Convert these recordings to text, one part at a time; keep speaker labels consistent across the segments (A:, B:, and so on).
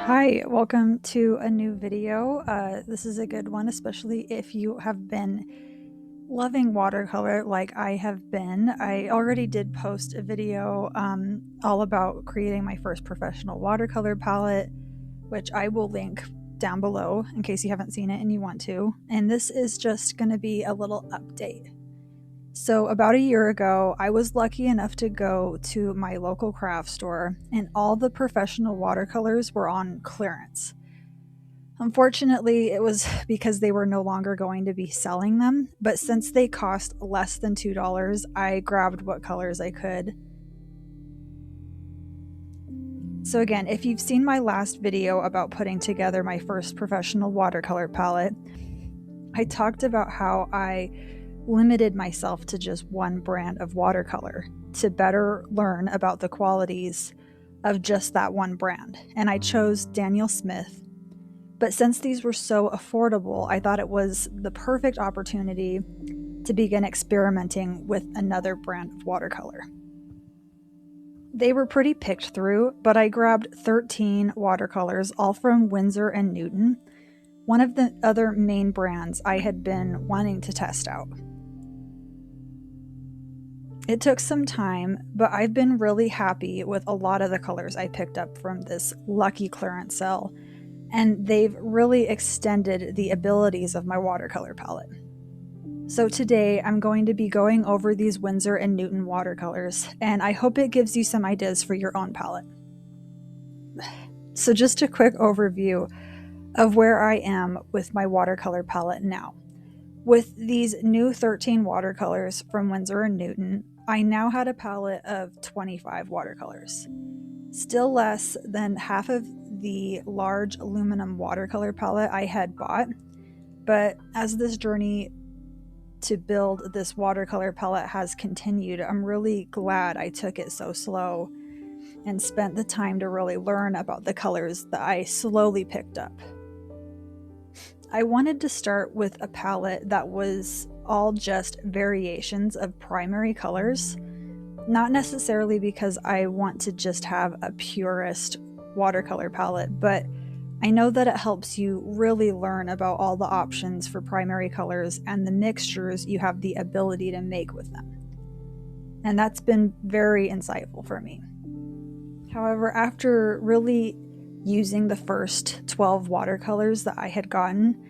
A: Hi, welcome to a new video. This is a good one, especially if you have been loving watercolor like I have been. I already did post a video all about creating my first professional watercolor palette, which I will link down below in case you haven't seen it and you want to. And this is just going to be a little update. So about a year ago, I was lucky enough to go to my local craft store and all the professional watercolors were on clearance. Unfortunately, it was because they were no longer going to be selling them, but since they cost less than $2, I grabbed what colors I could. So again, if you've seen my last video about putting together my first professional watercolor palette, I talked about how I limited myself to just one brand of watercolor to better learn about the qualities of just that one brand. And I chose Daniel Smith. But since these were so affordable, I thought it was the perfect opportunity to begin experimenting with another brand of watercolor. They were pretty picked through, but I grabbed 13 watercolors, all from Winsor and Newton, one of the other main brands I had been wanting to test out. It took some time, but I've been really happy with a lot of the colors I picked up from this lucky clearance sale, and they've really extended the abilities of my watercolor palette. So today I'm going to be going over these Winsor and Newton watercolors, and I hope it gives you some ideas for your own palette. So just a quick overview of where I am with my watercolor palette now. With these new 13 watercolors from Winsor and Newton, I now had a palette of 25 watercolors. Still less than half of the large aluminum watercolor palette I had bought, but as this journey to build this watercolor palette has continued, I'm really glad I took it so slow and spent the time to really learn about the colors that I slowly picked up. I wanted to start with a palette that was all just variations of primary colors, not necessarily because I want to just have a purist watercolor palette, but I know that it helps you really learn about all the options for primary colors and the mixtures you have the ability to make with them. And that's been very insightful for me. However, after really using the first 12 watercolors that I had gotten,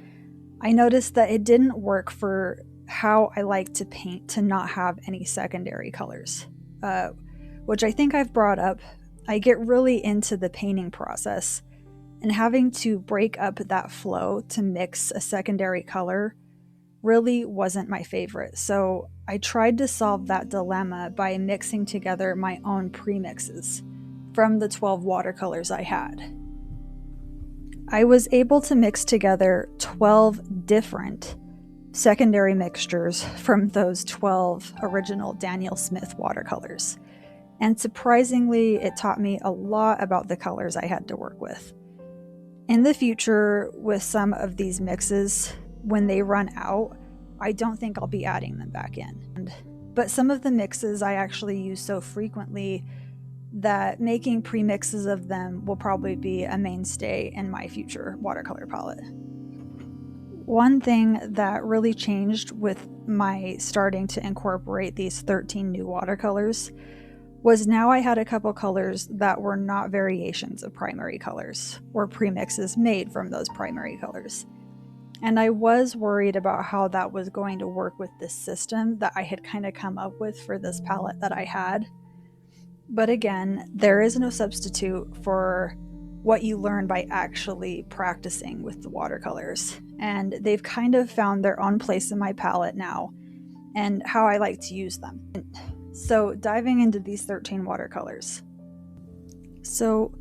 A: I noticed that it didn't work for how I like to paint to not have any secondary colors, which I think I've brought up. I get really into the painting process, and having to break up that flow to mix a secondary color really wasn't my favorite. So I tried to solve that dilemma by mixing together my own premixes from the 12 watercolors I had. I was able to mix together 12 different secondary mixtures from those 12 original Daniel Smith watercolors. And surprisingly, it taught me a lot about the colors I had to work with. In the future, with some of these mixes, when they run out, I don't think I'll be adding them back in. But some of the mixes I actually use so frequently that making premixes of them will probably be a mainstay in my future watercolor palette. One thing that really changed with my starting to incorporate these 13 new watercolors was now I had a couple colors that were not variations of primary colors or premixes made from those primary colors. And I was worried about how that was going to work with this system that I had kind of come up with for this palette that I had. But again, there is no substitute for what you learn by actually practicing with the watercolors. And they've kind of found their own place in my palette now and how I like to use them. So diving into these 13 watercolors. So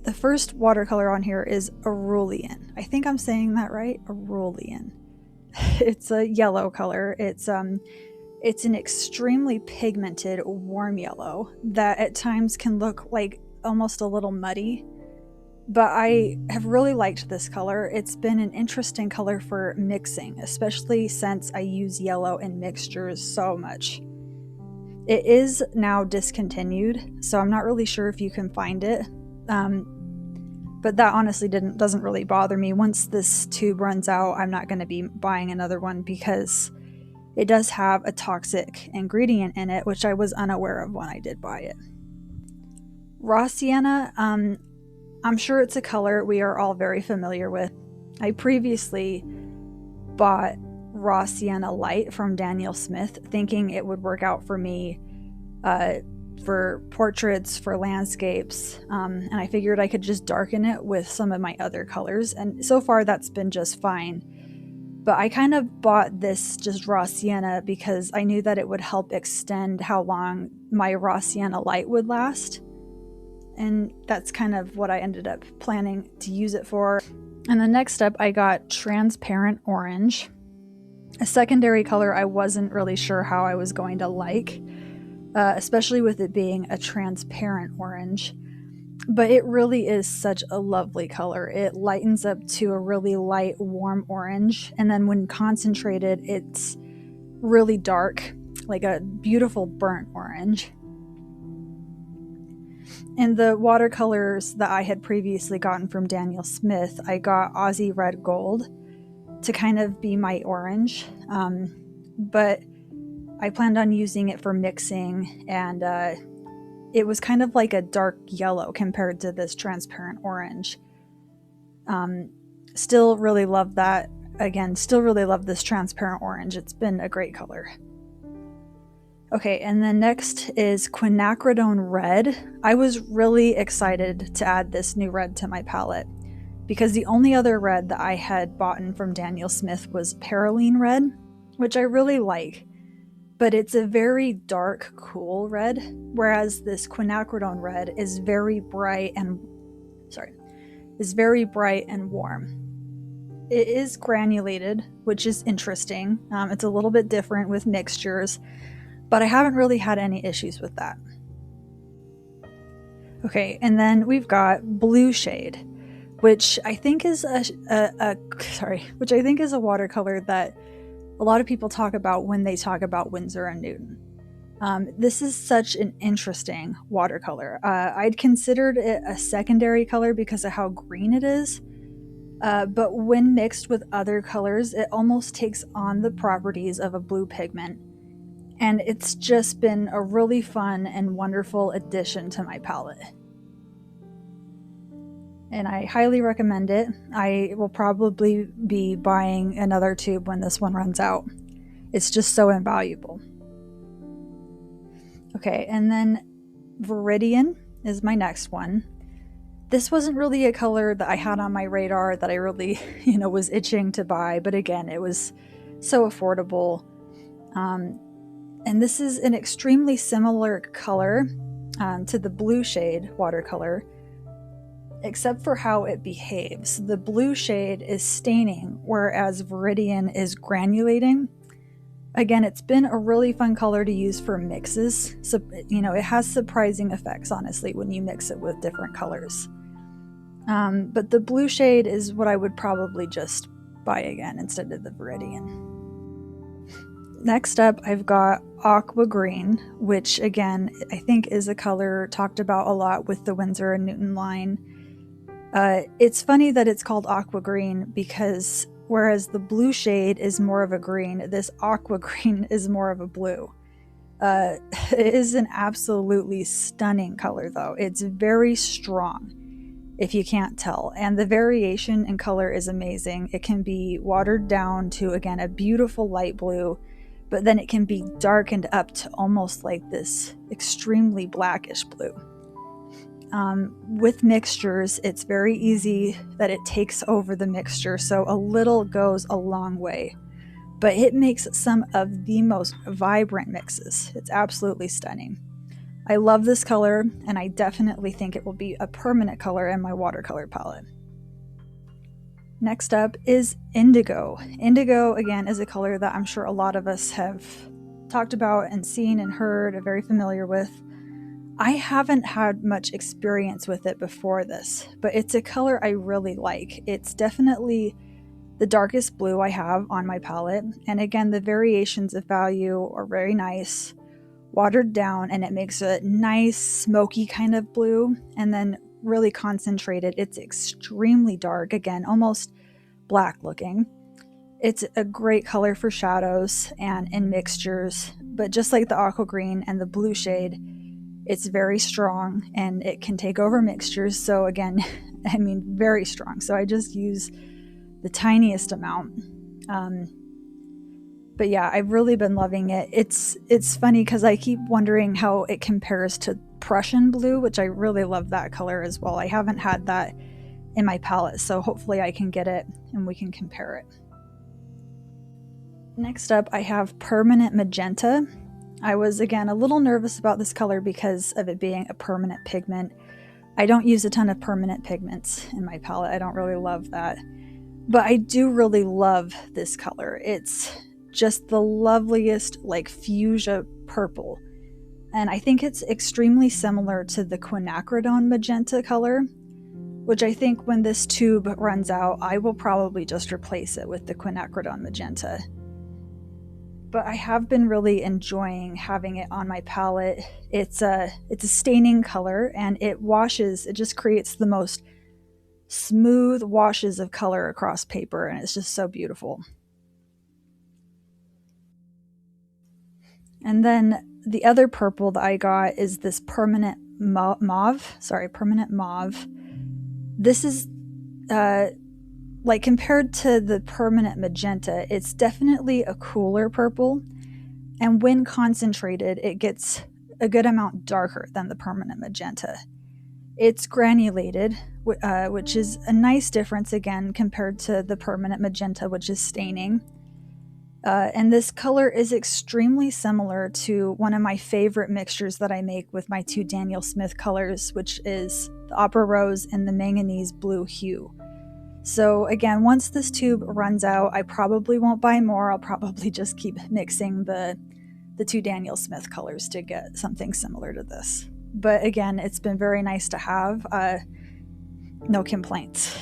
A: the first watercolor on here is Cerulean. I think I'm saying that right, Cerulean. It's a yellow color. It's an extremely pigmented warm yellow that at times can look like almost a little muddy, but I have really liked this color. It's been an interesting color for mixing, especially since I use yellow in mixtures so much. It is now discontinued, so I'm not really sure if you can find it, But that honestly doesn't really bother me. Once this tube runs out, I'm not going to be buying another one because it does have a toxic ingredient in it, which I was unaware of when I did buy it. Raw sienna, I'm sure it's a color we are all very familiar with. I previously bought raw sienna light from Daniel Smith, thinking it would work out for me for portraits, for landscapes, and I figured I could just darken it with some of my other colors, and so far that's been just fine. But I kind of bought this just raw sienna because I knew that it would help extend how long my raw sienna light would last, and that's kind of what I ended up planning to use it for. And the next up, I got transparent orange, a secondary color I wasn't really sure how I was going to like, especially with it being a transparent orange. But it really is such a lovely color. It lightens up to a really light, warm orange, and then when concentrated, it's really dark, like a beautiful burnt orange. In the watercolors that I had previously gotten from Daniel Smith, I got Aussie Red Gold to kind of be my orange, but I planned on using it for mixing, and it was kind of like a dark yellow compared to this transparent orange. Still really love that. Again, still really love this transparent orange. It's been a great color. Okay, and then next is quinacridone red. I was really excited to add this new red to my palette because the only other red that I had bought from Daniel Smith was Perylene red, which I really like, but it's a very dark, cool red, whereas this quinacridone red is very bright and warm. It is granulated, which is interesting. It's a little bit different with mixtures, but I haven't really had any issues with that. Okay, and then we've got blue shade, which I think is a watercolor that a lot of people talk about when they talk about Winsor and Newton. This is such an interesting watercolor. I'd considered it a secondary color because of how green it is, but when mixed with other colors, it almost takes on the properties of a blue pigment. And it's just been a really fun and wonderful addition to my palette. And I highly recommend it. I will probably be buying another tube when this one runs out. It's just so invaluable. Okay, and then Viridian is my next one. This wasn't really a color that I had on my radar that I really, was itching to buy, but again, it was so affordable. And this is an extremely similar color to the blue shade watercolor, except for how it behaves. The blue shade is staining, whereas Viridian is granulating. Again, it's been a really fun color to use for mixes. So, it has surprising effects, honestly, when you mix it with different colors. But the blue shade is what I would probably just buy again instead of the Viridian. Next up, I've got aqua green, which again, I think is a color talked about a lot with the Winsor and Newton line. It's funny that it's called aqua green because whereas the blue shade is more of a green, this aqua green is more of a blue. It is an absolutely stunning color though. It's very strong, if you can't tell, and the variation in color is amazing. It can be watered down to, again, a beautiful light blue, but then it can be darkened up to almost like this extremely blackish blue. With mixtures, it's very easy that it takes over the mixture, so a little goes a long way. But it makes some of the most vibrant mixes. It's absolutely stunning. I love this color, and I definitely think it will be a permanent color in my watercolor palette. Next up is indigo. Indigo, again, is a color that I'm sure a lot of us have talked about and seen and heard, are very familiar with. I haven't had much experience with it before this, but it's a color I really like. It's definitely the darkest blue I have on my palette, and again, the variations of value are very nice, watered down, and it makes a nice smoky kind of blue, and then really concentrated. It's extremely dark, again, almost black looking. It's a great color for shadows and in mixtures, but just like the aqua green and the blue shade, it's very strong and it can take over mixtures. So again, I mean, very strong. So I just use the tiniest amount. But yeah, I've really been loving it. It's funny because I keep wondering how it compares to Prussian blue, which I really love that color as well. I haven't had that in my palette, so hopefully I can get it and we can compare it. Next up, I have Permanent Magenta. I was, again, a little nervous about this color because of it being a permanent pigment. I don't use a ton of permanent pigments in my palette. I don't really love that. But I do really love this color. It's just the loveliest, like, fuchsia purple. And I think it's extremely similar to the quinacridone magenta color, which I think when this tube runs out, I will probably just replace it with the quinacridone magenta. But I have been really enjoying having it on my palette. It's a staining color, and it washes, it just creates the most smooth washes of color across paper, and it's just so beautiful. And then the other purple that I got is this Permanent Mauve. Permanent Mauve. This is, like, compared to the Permanent Magenta, it's definitely a cooler purple. And when concentrated, it gets a good amount darker than the Permanent Magenta. It's granulated, which is a nice difference, again, compared to the Permanent Magenta, which is staining. And this color is extremely similar to one of my favorite mixtures that I make with my two Daniel Smith colors, which is the Opera Rose and the Manganese Blue Hue. So again, once this tube runs out, I probably won't buy more. I'll probably just keep mixing the two Daniel Smith colors to get something similar to this. But again, it's been very nice to have. No complaints.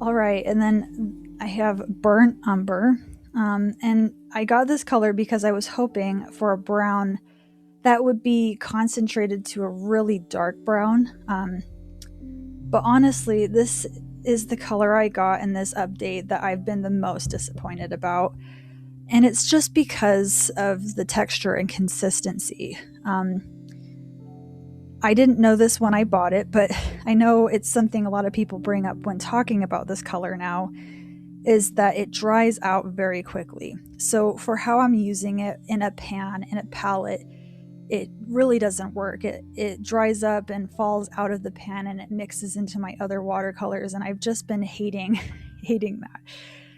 A: All right, and then I have Burnt Umber. And I got this color because I was hoping for a brown that would be concentrated to a really dark brown. But honestly, this is the color I got in this update that I've been the most disappointed about. And it's just because of the texture and consistency. I didn't know this when I bought it, but I know it's something a lot of people bring up when talking about this color now, is that it dries out very quickly. So for how I'm using it in a pan, in a palette, it really doesn't work. It dries up and falls out of the pan and it mixes into my other watercolors, and I've just been hating that.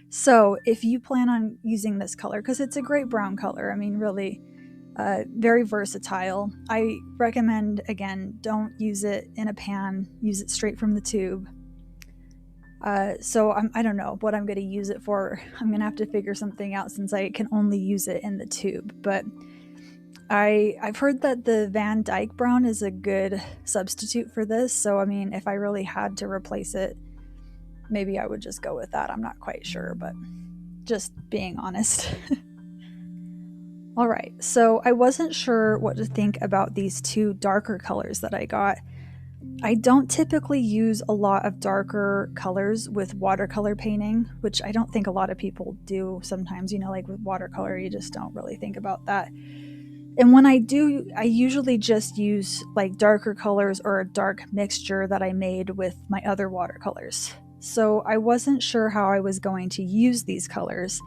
A: So if you plan on using this color, because it's a great brown color, I mean, really, very versatile. I recommend, again, don't use it in a pan, use it straight from the tube. So I don't know what I'm going to use it for. I'm going to have to figure something out since I can only use it in the tube. But I've heard that the Van Dyke brown is a good substitute for this. So, I mean, if I really had to replace it, maybe I would just go with that. I'm not quite sure, but just being honest. All right, so I wasn't sure what to think about these two darker colors that I got. I don't typically use a lot of darker colors with watercolor painting, which I don't think a lot of people do sometimes, like with watercolor, you just don't really think about that. And when I do, I usually just use like darker colors or a dark mixture that I made with my other watercolors. So I wasn't sure how I was going to use these colors,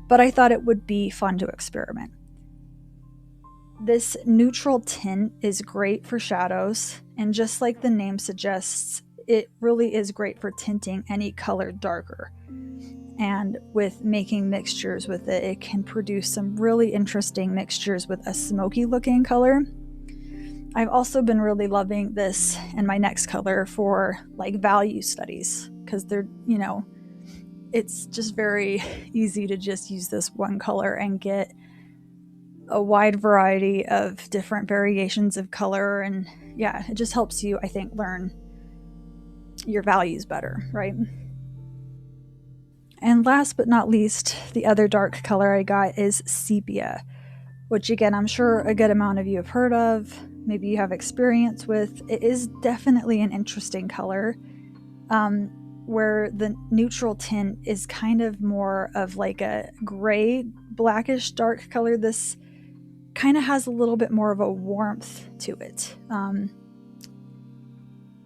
A: but I thought it would be fun to experiment. This neutral tint is great for shadows, and just like the name suggests, it really is great for tinting any color darker. And with making mixtures with it, it can produce some really interesting mixtures with a smoky looking color. I've also been really loving this and my next color for like value studies, because they're, it's just very easy to just use this one color and get a wide variety of different variations of color. And yeah, it just helps you, I think, learn your values better, right? And last but not least, the other dark color I got is sepia, which again, I'm sure a good amount of you have heard of, maybe you have experience with. It is definitely an interesting color, where the neutral tint is kind of more of like a gray, blackish dark color. This kind of has a little bit more of a warmth to it.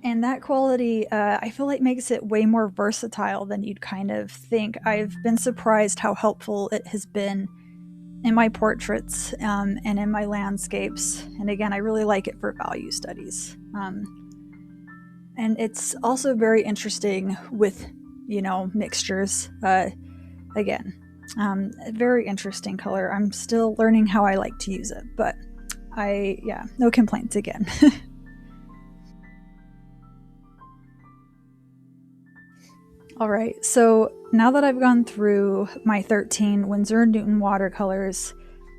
A: And that quality, I feel like makes it way more versatile than you'd kind of think. I've been surprised how helpful it has been in my portraits, and in my landscapes. And again, I really like it for value studies. And it's also very interesting with, mixtures. Again, a very interesting color. I'm still learning how I like to use it, but no complaints again. All right, so now that I've gone through my 13 Winsor Newton watercolors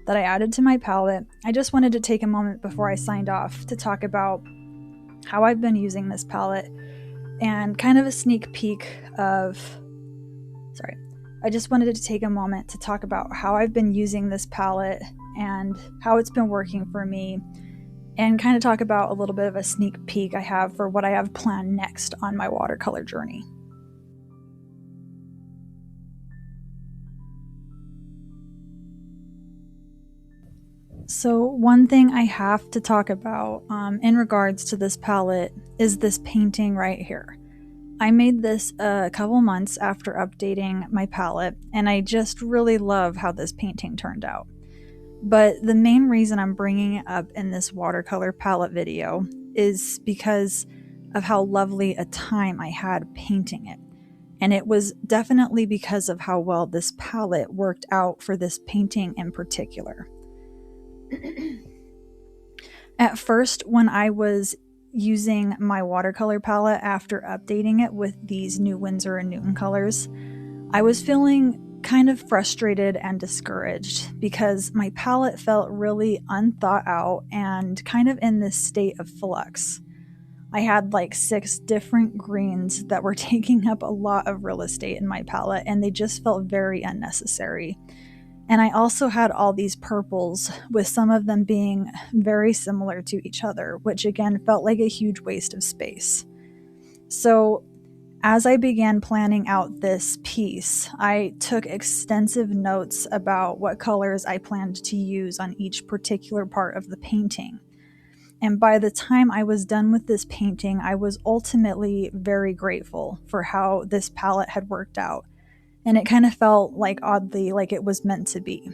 A: that I added to my palette, I just wanted to take a moment before I signed off to talk about how I've been using this palette and kind of a sneak peek of, I just wanted to take a moment to talk about how I've been using this palette and how it's been working for me, and kind of talk about a little bit of a sneak peek I have for what I have planned next on my watercolor journey. So one thing I have to talk about in regards to this palette is this painting right here. I made this a couple months after updating my palette, and I just really love how this painting turned out. But the main reason I'm bringing it up in this watercolor palette video is because of how lovely a time I had painting it. And it was definitely because of how well this palette worked out for this painting in particular. At first, when I was using my watercolor palette after updating it with these new Winsor and Newton colors, I was feeling kind of frustrated and discouraged because my palette felt really unthought out and kind of in this state of flux. I had like 6 different greens that were taking up a lot of real estate in my palette, and they just felt very unnecessary. And I also had all these purples, with some of them being very similar to each other, which again felt like a huge waste of space. So as I began planning out this piece, I took extensive notes about what colors I planned to use on each particular part of the painting. And by the time I was done with this painting, I was ultimately very grateful for how this palette had worked out. And it kind of felt like oddly like it was meant to be.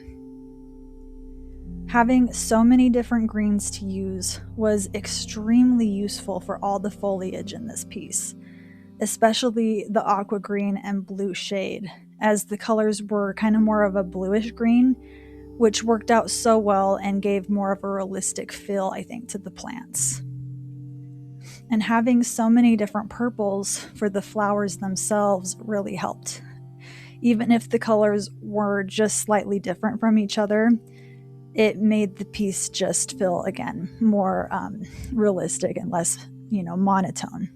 A: Having so many different greens to use was extremely useful for all the foliage in this piece, especially the aqua green and blue shade, as the colors were kind of more of a bluish green, which worked out so well and gave more of a realistic feel, I think, to the plants. And having so many different purples for the flowers themselves really helped. Even if the colors were just slightly different from each other, it made the piece just feel, again, more realistic and less, monotone.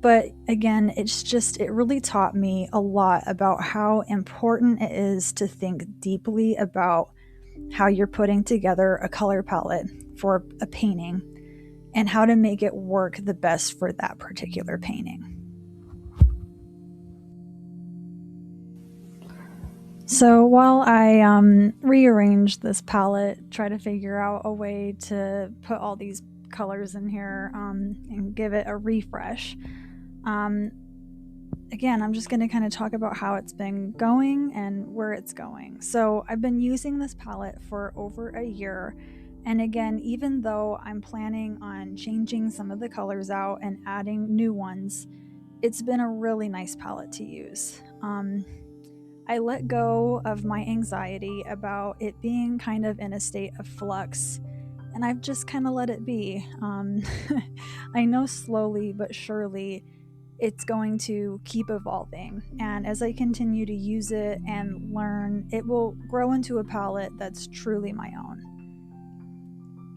A: But again, it really taught me a lot about how important it is to think deeply about how you're putting together a color palette for a painting and how to make it work the best for that particular painting. So while I rearranged this palette, try to figure out a way to put all these colors in here and give it a refresh, again, I'm just going to kind of talk about how it's been going and where it's going. So I've been using this palette for over a year. And again, even though I'm planning on changing some of the colors out and adding new ones, it's been a really nice palette to use. I let go of my anxiety about it being kind of in a state of flux, and I've just kind of let it be. I know slowly but surely it's going to keep evolving, and as I continue to use it and learn, it will grow into a palette that's truly my own.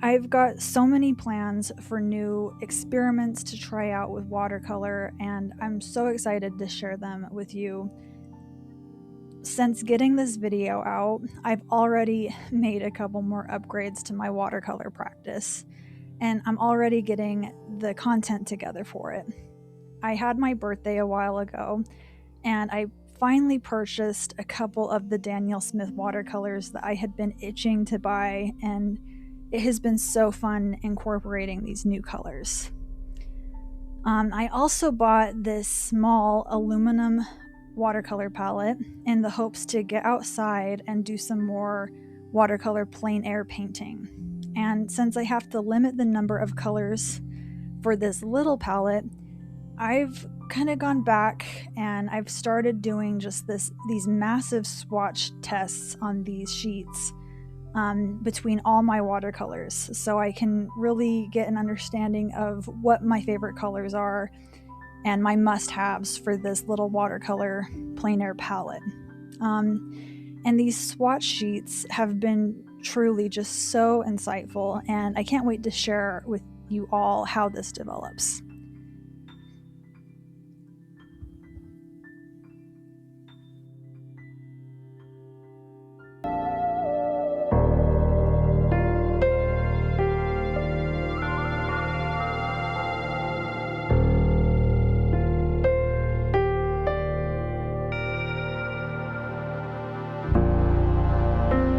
A: I've got so many plans for new experiments to try out with watercolor, and I'm so excited to share them with you. Since getting this video out, I've already made a couple more upgrades to my watercolor practice, and I'm already getting the content together for it. I had my birthday a while ago, and I finally purchased a couple of the Daniel Smith watercolors that I had been itching to buy, and it has been so fun incorporating these new colors. I also bought this small aluminum watercolor palette in the hopes to get outside and do some more watercolor plein air painting. And since I have to limit the number of colors for this little palette, I've kind of gone back and I've started doing just these massive swatch tests on these sheets between all my watercolors, so I can really get an understanding of what my favorite colors are and my must-haves for this little watercolor plein air palette. And these swatch sheets have been truly just so insightful, and I can't wait to share with you all how this develops.